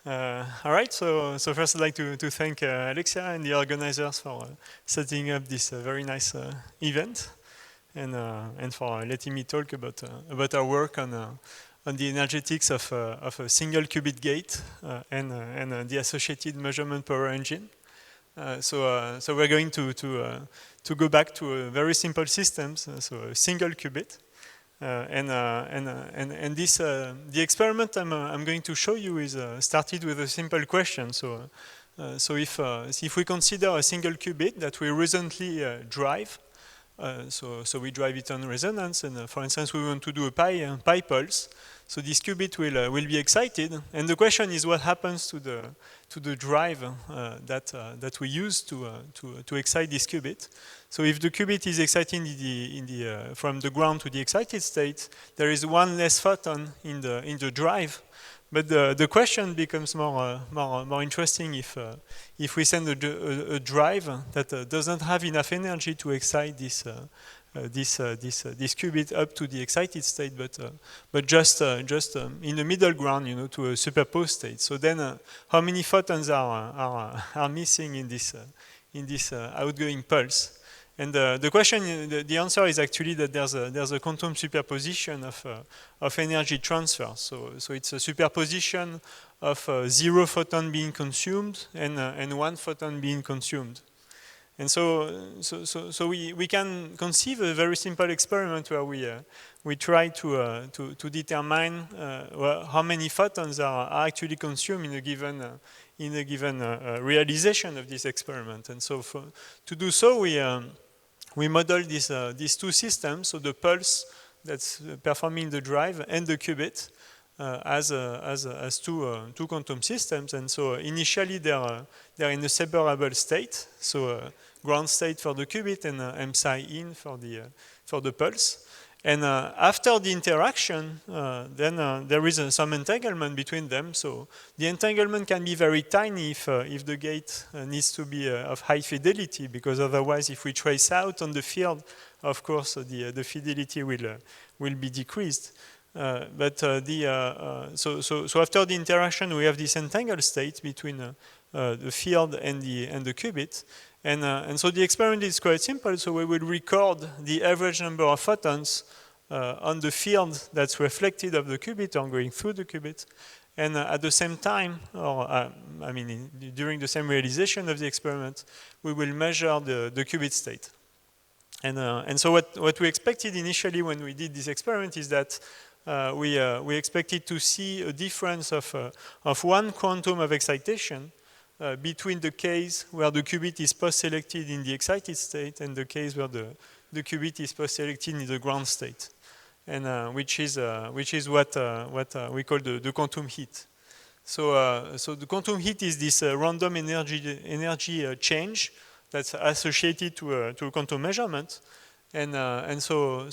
All right, so first I'd like to thank Alexia and the organizers for setting up this very nice event, and for letting me talk about our work on the energetics of a single qubit gate and the associated measurement power engine. So we're going to go back to very simple systems, so a single qubit. And this the experiment I'm going to show you is started with a simple question. So if we consider a single qubit that we recently drive, so we drive it on resonance, and for instance we want to do a pi pulse. So this qubit will be excited, and the question is what happens to the drive that we use to excite this qubit. So if the qubit is excited from the ground to the excited state, there is one less photon in the drive. But the question becomes more interesting if we send a drive that doesn't have enough energy to excite this qubit up to the excited state, but just in the middle ground, to a superposed state. So then, how many photons are missing in this outgoing pulse? And the question, the answer is actually that there's a quantum superposition of energy transfer. So it's a superposition of 0 photon being consumed and 1 photon being consumed. And so we can conceive a very simple experiment where we try to determine how many photons are actually consumed in a given realization of this experiment. And so to do so, we model these two systems, so the pulse that's performing the drive and the qubit as two quantum systems. And so initially they're in a separable state, so ground state for the qubit and m psi in for the pulse. And after the interaction, then there is some entanglement between them. So the entanglement can be very tiny if the gate needs to be of high fidelity, because otherwise, if we trace out on the field, of course, the fidelity will be decreased. So after the interaction, we have this entangled state between the field and the qubit. And so the experiment is quite simple. So we will record the average number of photons on the field that's reflected of the qubit or going through the qubit. And at the same time, during the same realization of the experiment, we will measure the qubit state. And so what we expected initially when we did this experiment is that we expected to see a difference of 1 quantum of excitation between the case where the qubit is post-selected in the excited state and the case where the qubit is post-selected in the ground state, and which is what we call the quantum heat. So the quantum heat is this random energy change that's associated to a quantum measurement. And so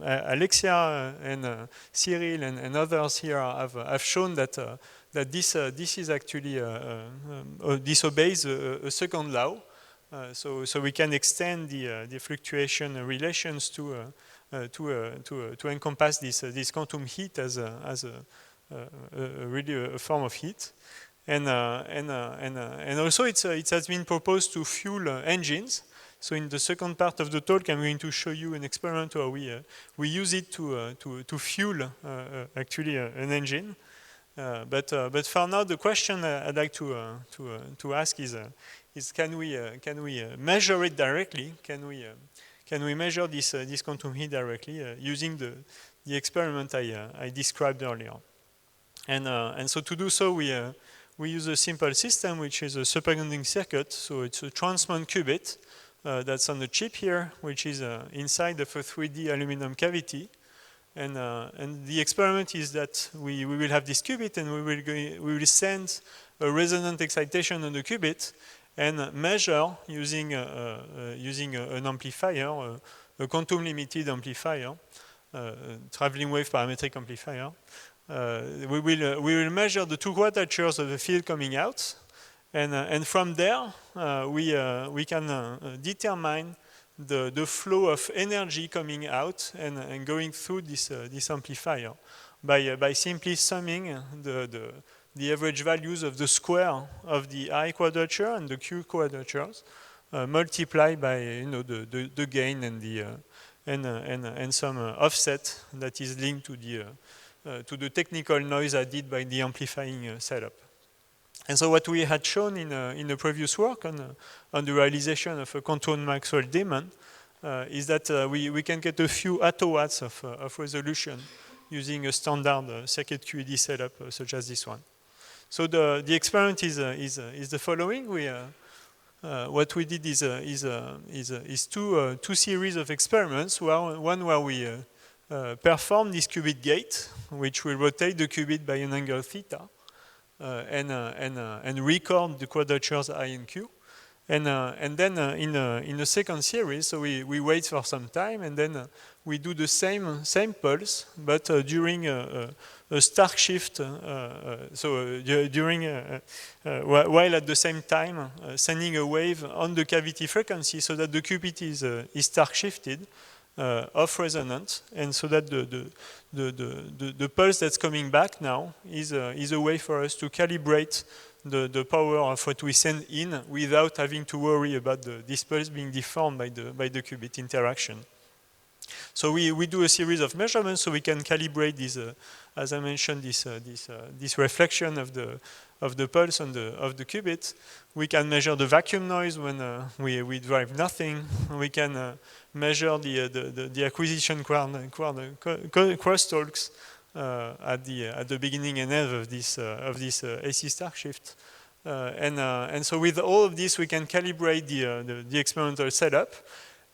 Alexia and Cyril and others here have shown that this is actually this obeys a second law. So we can extend the fluctuation relations to encompass this quantum heat as really a form of heat. And also it has been proposed to fuel engines. So in the second part of the talk, I'm going to show you an experiment where we use it to fuel actually an engine. But for now, the question I'd like to ask is can we measure it directly? Can we measure this quantum heat directly using the experiment I described earlier? And so to do so, we use a simple system which is a superconducting circuit. So it's a transmon qubit that's on the chip here, which is inside of a 3D aluminum cavity. And the experiment is that we will have this qubit, and we will send a resonant excitation on the qubit and measure using an amplifier, a quantum limited amplifier, traveling wave parametric amplifier. We will measure the 2 quadratures of the field coming out, and from there we can determine the flow of energy coming out and going through this amplifier by simply summing the average values of the square of the I quadrature and the Q quadratures, multiplied by the gain and the and some offset that is linked to the technical noise added by the amplifying setup. And so what we had shown in the previous work on the realization of a contour Maxwell demon is that we can get a few attowatts of resolution using a standard circuit QED setup such as this one. So the experiment is the following. What we did is two series of experiments. One where we perform this qubit gate, which will rotate the qubit by an angle theta, and record the quadratures I and Q. And then in the second series, so we wait for some time, and then we do the same pulse, but during a Stark shift. During while at the same time sending a wave on the cavity frequency, so that the qubit is Stark shifted off resonance, and so that the pulse that's coming back now is a way for us to calibrate the power of what we send in without having to worry about this pulse being deformed by the qubit interaction. So we do a series of measurements so we can calibrate this, as I mentioned, this reflection of the pulse of the qubit. We can measure the vacuum noise when we drive nothing. We can measure the acquisition crosstalks at the beginning and end of this AC Stark shift. And so with all of this, we can calibrate the experimental setup.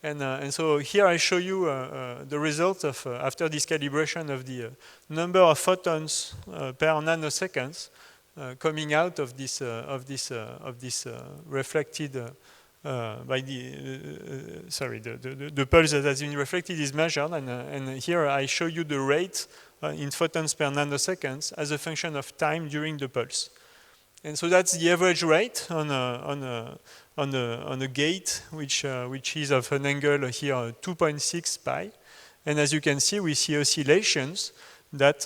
And so here I show you the result of after this calibration of the number of photons per nanoseconds coming out of this reflected by the pulse that has been reflected is measured, and here I show you the rate in photons per nanoseconds as a function of time during the pulse. And so that's the average rate on a gate, which is of an angle here 2.6 pi. And as you can see, we see oscillations that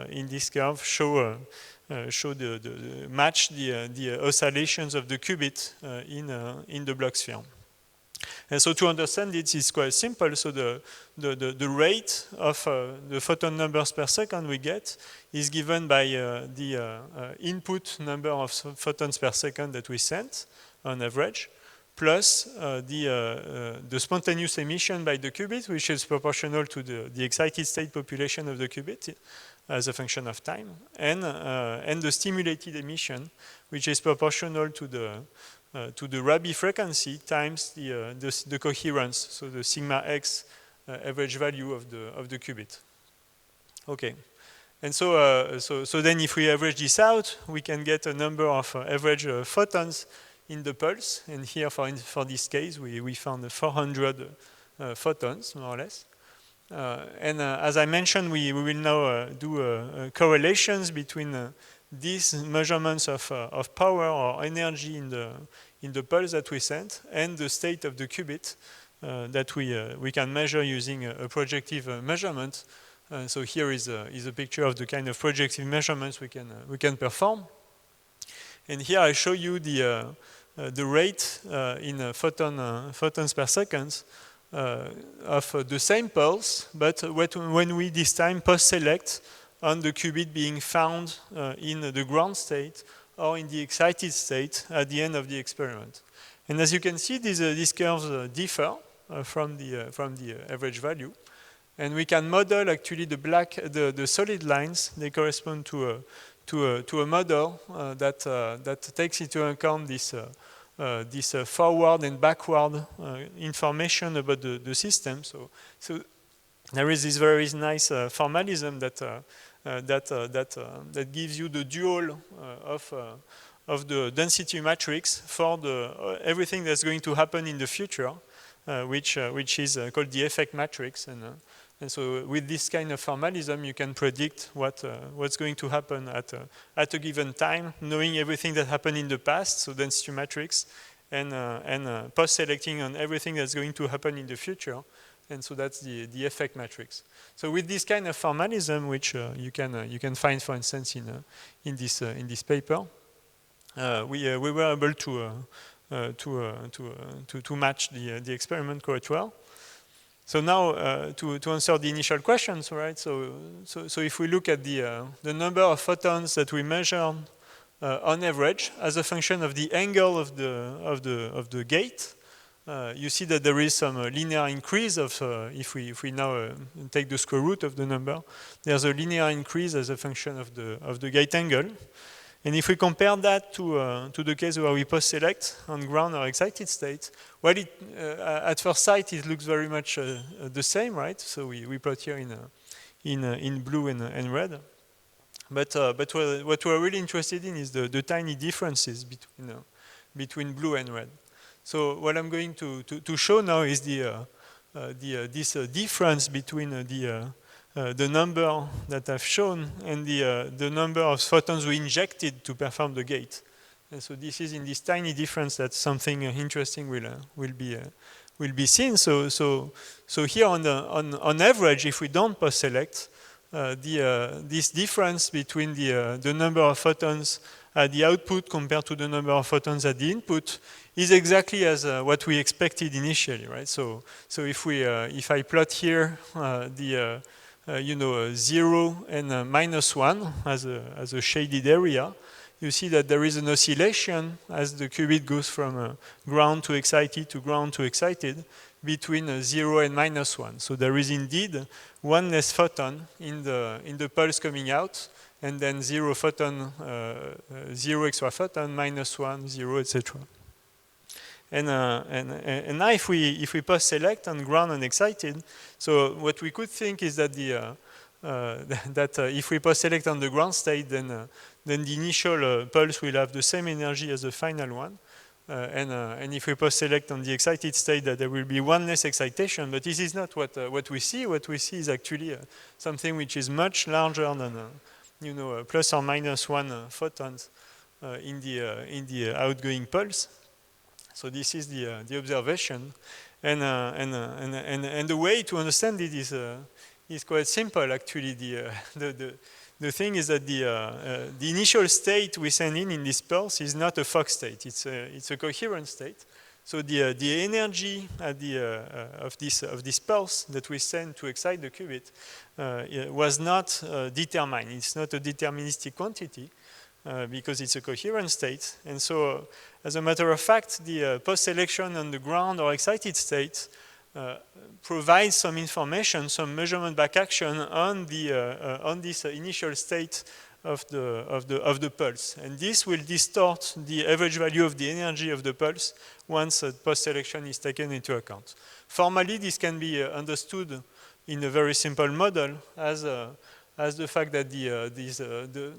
in this curve show match the oscillations of the qubit in the Bloch sphere. And so to understand it is quite simple. So the rate of the photon numbers per second we get is given by the input number of photons per second that we sent on average, plus the spontaneous emission by the qubit, which is proportional to the excited state population of the qubit as a function of time, and the stimulated emission, which is proportional to the Rabi frequency times the coherence, so the sigma x average value of the qubit. Okay, and so then if we average this out, we can get a number of average photons in the pulse, and here for this case we found 400 photons more or less. And as I mentioned, we will now do correlations between these measurements of power or energy in the pulse that we sent and the state of the qubit that we can measure using a projective measurement. So here is a picture of the kind of projective measurements we can perform. And here I show you the rate in photons per second of the same pulse, but when we this time post-select on the qubit being found in the ground state or in the excited state at the end of the experiment. And as you can see, these curves differ from the average value, and we can model actually the solid lines. They correspond to a model that takes into account this forward and backward information about the system. So there is this very nice formalism that gives you the dual of the density matrix for everything that's going to happen in the future, which is called the effect matrix. And so with this kind of formalism, you can predict what's going to happen at a given time, knowing everything that happened in the past, so density matrix, and post-selecting on everything that's going to happen in the future, And so that's the effect matrix. So with this kind of formalism, which you can find, for instance, in this paper, we were able to match the experiment quite well. So now to answer the initial questions, right? So if we look at the number of photons that we measure on average as a function of the angle of the gate, you see that there is some linear increase of if we now take the square root of the number, there's a linear increase as a function of the gate angle. And if we compare that to the case where we post-select on ground or excited state, well, at first sight it looks very much the same, right? So we plot here in blue and red. But what we're really interested in is the tiny differences between blue and red. So what I'm going to show now is this difference between the number that I've shown and the number of photons we injected to perform the gate. And so this is in this tiny difference that something interesting will be seen. So here on average, if we don't post-select, this difference between the number of photons at the output compared to the number of photons at the input is exactly as what we expected initially, right? So if I plot here the 0 and -1 as a shaded area, you see that there is an oscillation as the qubit goes from ground to excited to ground to excited between 0 and -1. So there is indeed one less photon in the pulse coming out, and then 0 photon, 0 extra photon, -1, 0, etc. And now if we post-select on ground and excited, so what we could think is that if we post-select on the ground state, then the initial pulse will have the same energy as the final one. And if we post-select on the excited state, that there will be one less excitation. But this is not what we see. What we see is actually something which is much larger than plus or minus 1 photons in the outgoing pulse. So this is the observation, and the way to understand it is quite simple. Actually, the thing is that the initial state we send in this pulse is not a Fock state; it's a coherent state. So the energy at of this pulse that we send to excite the qubit was not determined. It's not a deterministic quantity. Because it's a coherent state. And so, as a matter of fact, the post-selection on the ground or excited state provides some information, some measurement back action on this initial state of the pulse. And this will distort the average value of the energy of the pulse once post-selection is taken into account. Formally, this can be understood in a very simple model as the fact that the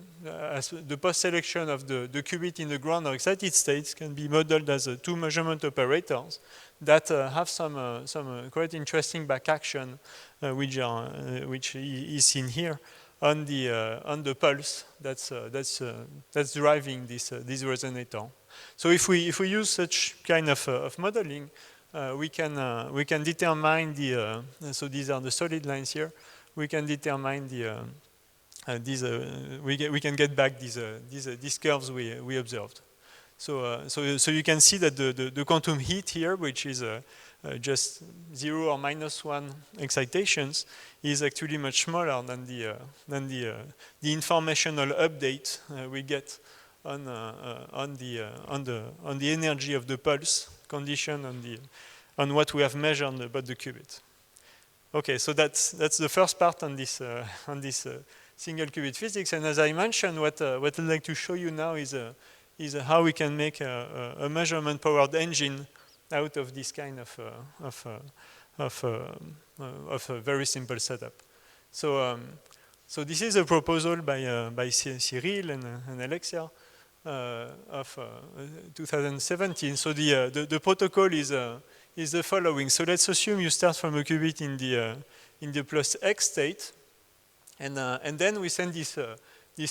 post-selection of the qubit in the ground or excited states can be modeled as two measurement operators that have some quite interesting back action, which is seen here on the pulse that's driving this resonator. So if we use such kind of modeling, we can determine so these are the solid lines here. We can determine we can get back these curves we observed. So you can see that the quantum heat here, which is just 0 or -1 excitations, is actually much smaller than the informational update we get on the energy of the pulse condition on what we have measured about the qubit. Okay, so that's the first part on this single qubit physics. And as I mentioned, what I'd like to show you now is how we can make a measurement powered engine out of this kind of a very simple setup. So this is a proposal by Cyril and Alexia of 2017. So the protocol is the following. So let's assume you start from a qubit in the plus x state, and then we send this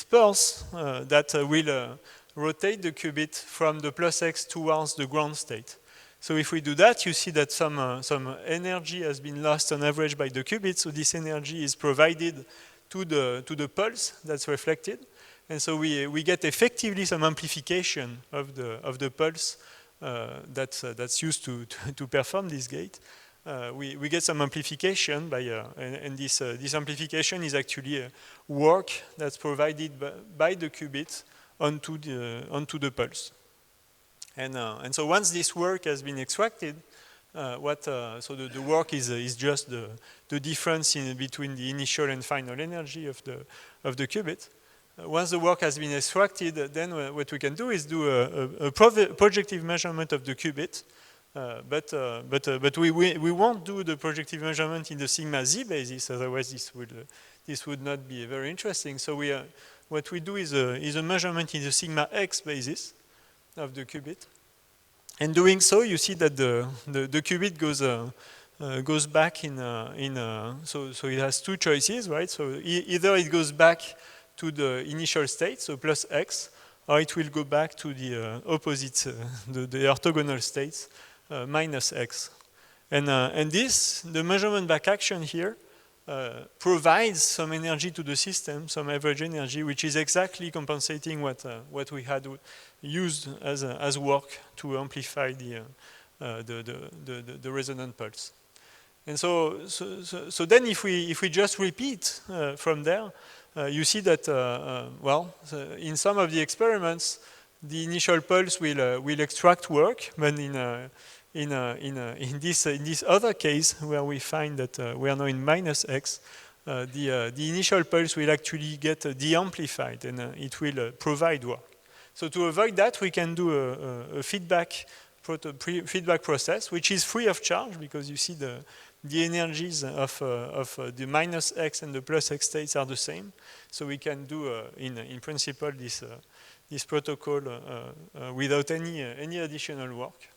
pulse that will rotate the qubit from the plus x towards the ground state. So if we do that, you see that some energy has been lost on average by the qubit. So this energy is provided to the pulse that's reflected. And so we get effectively some amplification of the pulse that's used to perform this gate. We get some amplification by, and this amplification is actually a work that's provided by the qubit onto the pulse. And so once this work has been extracted, so the work is just the difference between the initial and final energy of the qubit. Once the work has been extracted, then what we can do is do a projective measurement of the qubit. But we won't do the projective measurement in the sigma z basis, otherwise this would not be very interesting. So what we do is a measurement in the sigma x basis of the qubit. And doing so, you see that the qubit goes back so it has two choices, right? So either it goes back to the initial state, so plus x, or it will go back to the opposite, the orthogonal states, minus x. And the measurement back action here provides some energy to the system, some average energy, which is exactly compensating what we had used as work to amplify the resonant pulse. And so then if we just repeat from there, you see that in some of the experiments, the initial pulse will extract work, but in this other case where we find that we are now in minus x, the initial pulse will actually get de-amplified and it will provide work. So to avoid that, we can do a feedback process, which is free of charge because you see the energies of the minus x and the plus x states are the same. So we can do, in principle, this protocol without any additional work.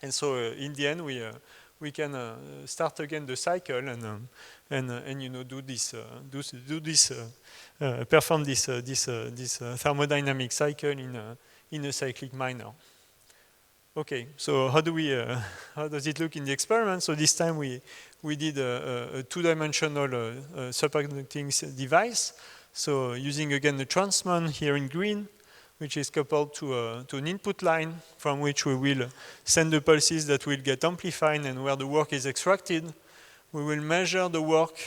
And so in the end, we can start again the cycle and do this perform this thermodynamic cycle in a cyclic minor. Okay, so how does it look in the experiment? So this time we did a two-dimensional superconducting device. So using again the transmon here in green, which is coupled to an input line from which we will send the pulses that will get amplified, and where the work is extracted, we will measure the work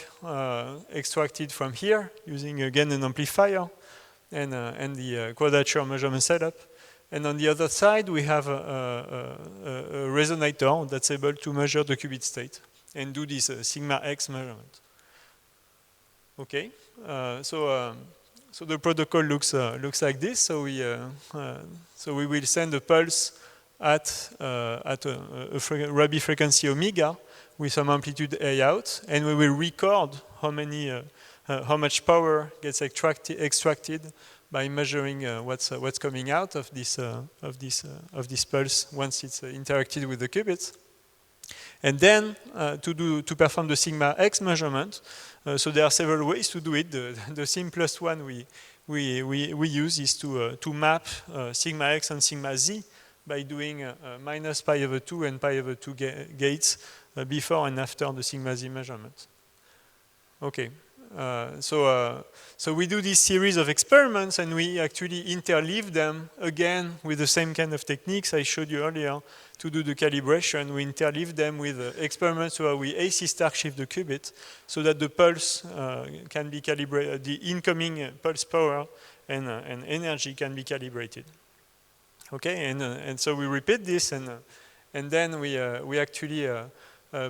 extracted from here using again an amplifier and the quadrature measurement setup. And on the other side, we have a resonator that's able to measure the qubit state and do this sigma x measurement. Okay, so the protocol looks like this. So we will send a pulse at a Rabi frequency omega with some amplitude A out, and we will record how much power gets extracted by measuring what's coming out of this pulse once it's interacted with the qubits. And then to perform the sigma x measurement, so there are several ways to do it. The simplest one we use is to map sigma x and sigma z by doing minus pi over 2 and pi over 2 gates before and after the sigma z measurement. Okay. So we do this series of experiments and we actually interleave them again with the same kind of techniques I showed you earlier to do the calibration. We interleave them with experiments where we AC star shift the qubit so that the pulse can be calibrated, the incoming pulse power and energy can be calibrated. Okay, and so we repeat this and then we actually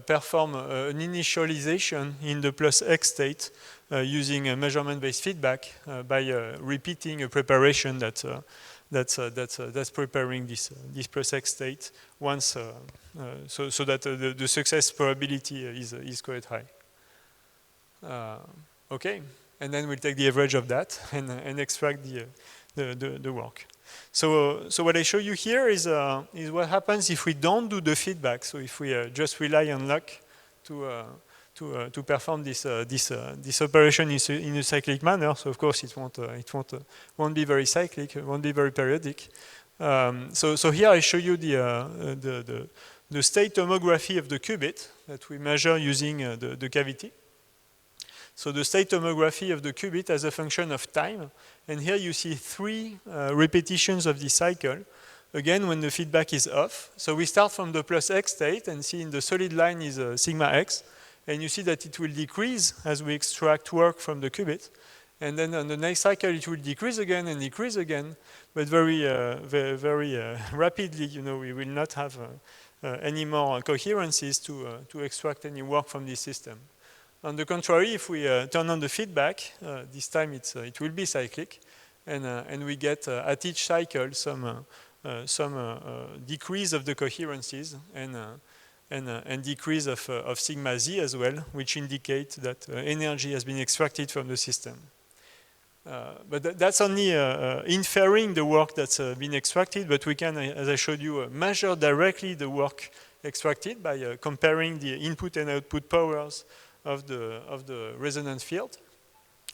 perform an initialization in the plus x state using a measurement-based feedback by repeating a preparation that's preparing this plus x state once, so that the success probability is quite high. Okay, and then we'll take the average of that and extract the work. So what I show you here is what happens if we don't do the feedback. So if we just rely on luck to perform this operation in a cyclic manner. So of course it won't be very cyclic, it won't be very periodic. So here I show you the state tomography of the qubit that we measure using the cavity. So the state tomography of the qubit as a function of time. And here you see 3 repetitions of this cycle. Again, when the feedback is off. So we start from the plus x state and see in the solid line is sigma x. And you see that it will decrease as we extract work from the qubit. And then on the next cycle, it will decrease again and decrease again. But very rapidly, you know, we will not have any more coherences to extract any work from this system. On the contrary, if we turn on the feedback, this time it will be cyclic. And we get at each cycle some decrease of the coherences and decrease of sigma z as well, which indicate that energy has been extracted from the system. But that's only inferring the work that's been extracted, but we can, as I showed you, measure directly the work extracted by comparing the input and output powers of the resonance field.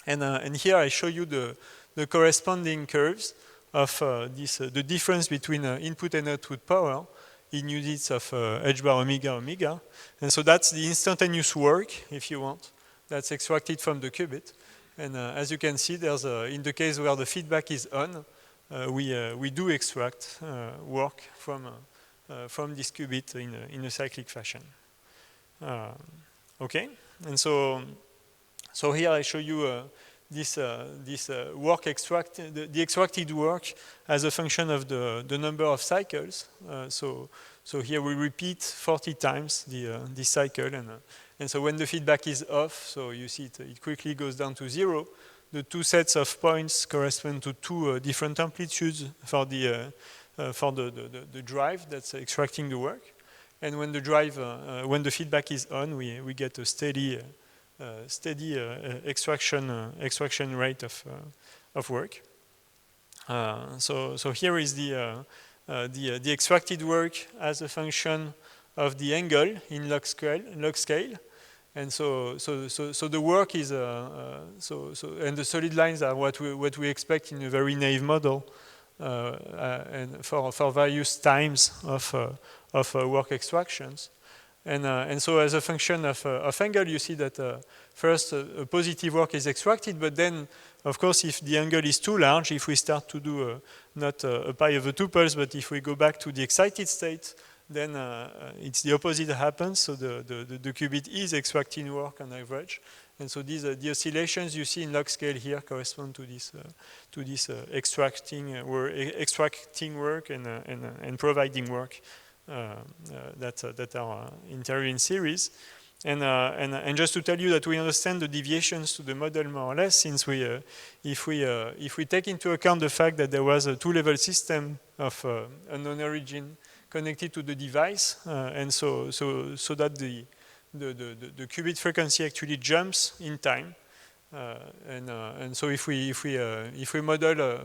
And here I show you the corresponding curves of the difference between input and output power in units of h bar omega omega. And so that's the instantaneous work, if you want, that's extracted from the qubit. And as you can see, there's in the case where the feedback is on, we do extract work from this qubit in a cyclic fashion. Okay, and so here I show you this work the extracted work as a function of the number of cycles. So here we repeat 40 times this cycle, and so when the feedback is off, so you see it quickly goes down to 0. The 2 sets of points correspond to 2 different amplitudes for the drive that's extracting the work. And when when the feedback is on, we get a steady extraction rate of work. So here is the extracted work as a function of the angle in log scale. And so the work is and the solid lines are what we expect in a very naive model, and for various times of work extractions. And so as a function of angle, you see that first a positive work is extracted, but then, of course, if the angle is too large, if we start to do not a pi over 2 pulse, but if we go back to the excited state, then it's the opposite that happens. So the qubit is extracting work on average. And so these the oscillations you see in log scale here correspond to this extracting work and providing work that are interior in series. And just to tell you that we understand the deviations to the model more or less, since if we take into account the fact that there was a 2-level system of unknown origin connected to the device, and so that the qubit frequency actually jumps in time, and so if we model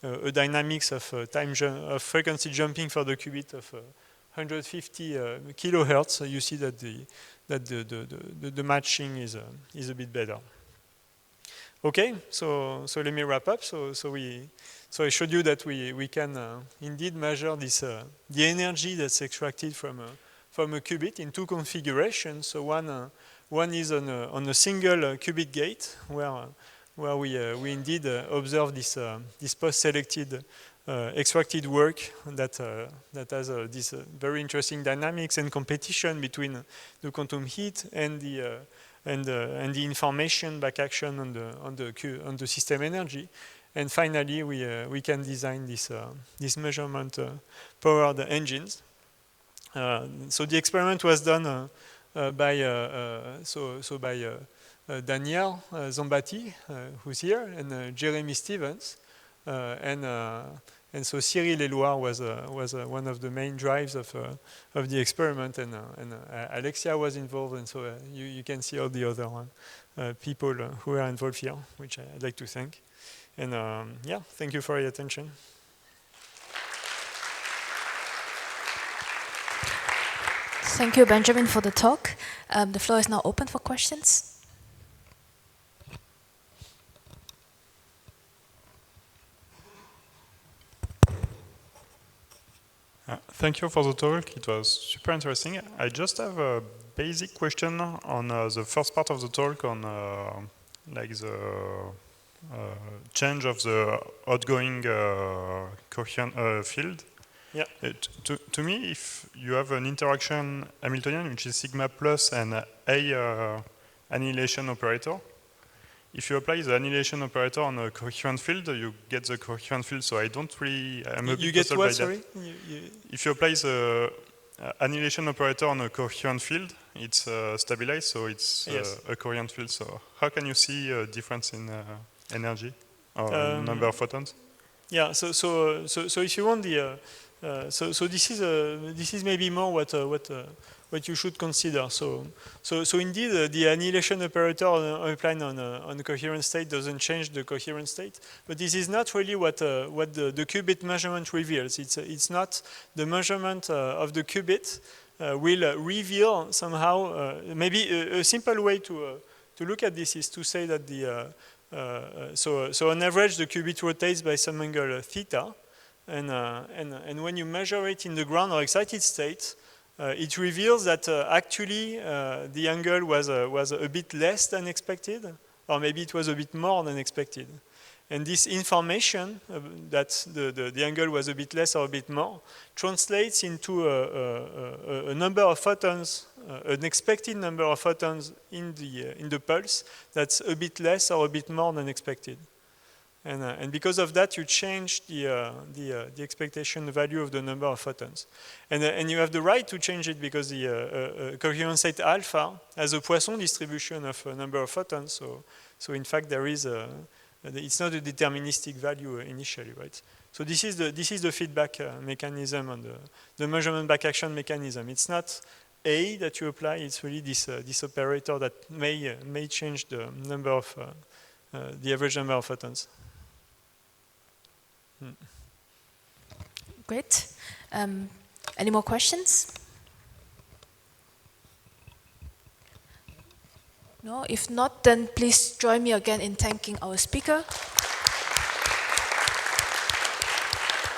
a dynamics of of frequency jumping for the qubit of 150 kilohertz, you see that the matching is a bit better. Okay, so let me wrap up. So I showed you that we can indeed measure this the energy that's extracted from a qubit in 2 configurations. So one is on a single qubit gate where we indeed observe this post-selected extracted work that has this very interesting dynamics and competition between the quantum heat and the information back action on the system energy. And finally, we can design this measurement powered engines. So the experiment was done by Daniel Zambati, who's here, and Jeremy Stevens, and so Cyril Eloire was one of the main drives of the experiment, and Alexia was involved, and so you can see all the other people who are involved here, which I'd like to thank. And yeah, thank you for your attention. Thank you, Benjamin, for the talk. The floor is now open for questions. Thank you for the talk. It was super interesting. I just have a basic question on the first part of the talk on like the change of the outgoing coherent field. Yeah. To me, if you have an interaction Hamiltonian, which is sigma plus and a annihilation operator, if you apply the annihilation operator on a coherent field, you get the coherent field. So I don't really. I'm a bit get puzzled what? by Sorry. If you apply the annihilation operator on a coherent field, it's stabilized, so it's Yes. a coherent field. So how can you see a difference in energy or number of photons? Yeah. So if you want the so this is maybe more what you should consider. So indeed the annihilation operator applied on a coherent state doesn't change the coherent state, but this is not really what the qubit measurement reveals. It's not the measurement of the qubit will reveal somehow. Maybe a simple way to look at this is to say that so on average the qubit rotates by some angle theta. And when you measure it in the ground or excited state, it reveals that actually the angle was a bit less than expected, or maybe it was a bit more than expected. And this information that the angle was a bit less or a bit more translates into a number of photons, an expected number of photons in the pulse that's a bit less or a bit more than expected. And because of that, you change the expectation value of the number of photons. And you have the right to change it because the coherent state alpha has a Poisson distribution of a number of photons. So in fact, there is it's not a deterministic value initially, right? So this is the feedback mechanism and the measurement back action mechanism. It's not A that you apply. It's really this operator that may change the number of the average number of photons. Great. Any more questions? No? If not, then please join me again in thanking our speaker.